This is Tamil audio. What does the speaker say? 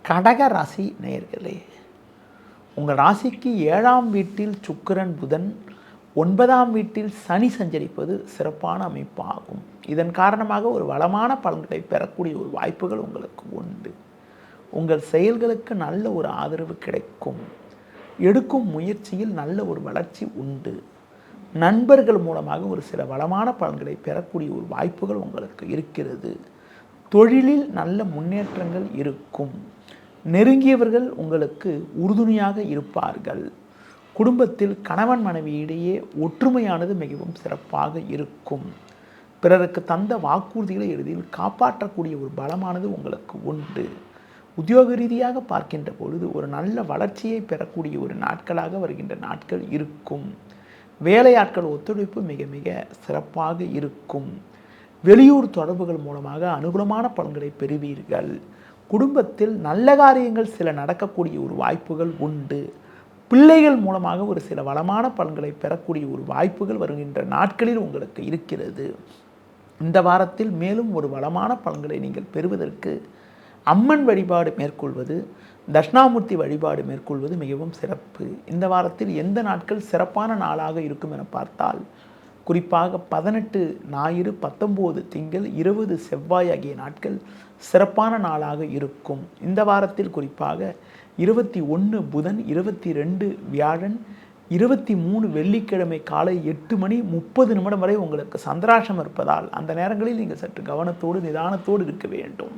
கடக ராசி நேயர்களே, உங்கள் ராசிக்கு 7ஆம் வீட்டில் சுக்கிரன் புதன், 9ஆம் வீட்டில் சனி சஞ்சரிப்பது சிறப்பான அமைப்பாகும். இதன் காரணமாக ஒரு வளமான பலன்களை பெறக்கூடிய ஒரு வாய்ப்புகள் உங்களுக்கு உண்டு. உங்கள் செயல்களுக்கு நல்ல ஒரு ஆதரவு கிடைக்கும். எடுக்கும் முயற்சியில் நல்ல ஒரு வளர்ச்சி உண்டு. நண்பர்கள் மூலமாக ஒரு சில வளமான பலன்களை பெறக்கூடிய ஒரு வாய்ப்புகள் உங்களுக்கு இருக்கிறது. தொழிலில் நல்ல முன்னேற்றங்கள் இருக்கும். நெருங்கியவர்கள் உங்களுக்கு உறுதுணையாக இருப்பார்கள். குடும்பத்தில் கணவன் மனைவி இடையே ஒற்றுமையானது மிகவும் சிறப்பாக இருக்கும். பிறருக்கு தந்த வாக்குறுதிகளை எளிதில் காப்பாற்றக்கூடிய ஒரு பலமானது உங்களுக்கு உண்டு. உத்தியோக ரீதியாக பார்க்கின்ற பொழுது ஒரு நல்ல வளர்ச்சியை பெறக்கூடிய ஒரு நாட்களாக வருகின்ற நாட்கள் இருக்கும். வேலையாட்கள் ஒத்துழைப்பு மிக மிக சிறப்பாக இருக்கும். வெளியூர் தொடர்புகள் மூலமாக அனுகூலமான பலன்களை பெறுவீர்கள். குடும்பத்தில் நல்ல காரியங்கள் சில நடக்கக்கூடிய ஒரு வாய்ப்புகள் உண்டு. பிள்ளைகள் மூலமாக ஒரு சில வளமான பலன்களை பெறக்கூடிய ஒரு வாய்ப்புகள் வருகின்ற நாட்களில் உங்களுக்கு இருக்கிறது. இந்த வாரத்தில் மேலும் ஒரு வளமான பலன்களை நீங்கள் பெறுவதற்கு அம்மன் வழிபாடு மேற்கொள்வது, தட்சிணாமூர்த்தி வழிபாடு மேற்கொள்வது மிகவும் சிறப்பு. இந்த வாரத்தில் எந்த நாட்கள் சிறப்பான நாளாக இருக்கும் என பார்த்தால், குறிப்பாக 18 ஞாயிறு, 19 திங்கள், 20 செவ்வாய் ஆகிய நாட்கள் சிறப்பான நாளாக இருக்கும். இந்த வாரத்தில் குறிப்பாக 21 புதன், 22 வியாழன், 23 வெள்ளிக்கிழமை காலை 8 மணி 30 நிமிடம் வரை உங்களுக்கு சந்திராஷ்டமம் இருப்பதால் அந்த நேரங்களில் நீங்கள் சற்று கவனத்தோடு நிதானத்தோடு இருக்க வேண்டும்.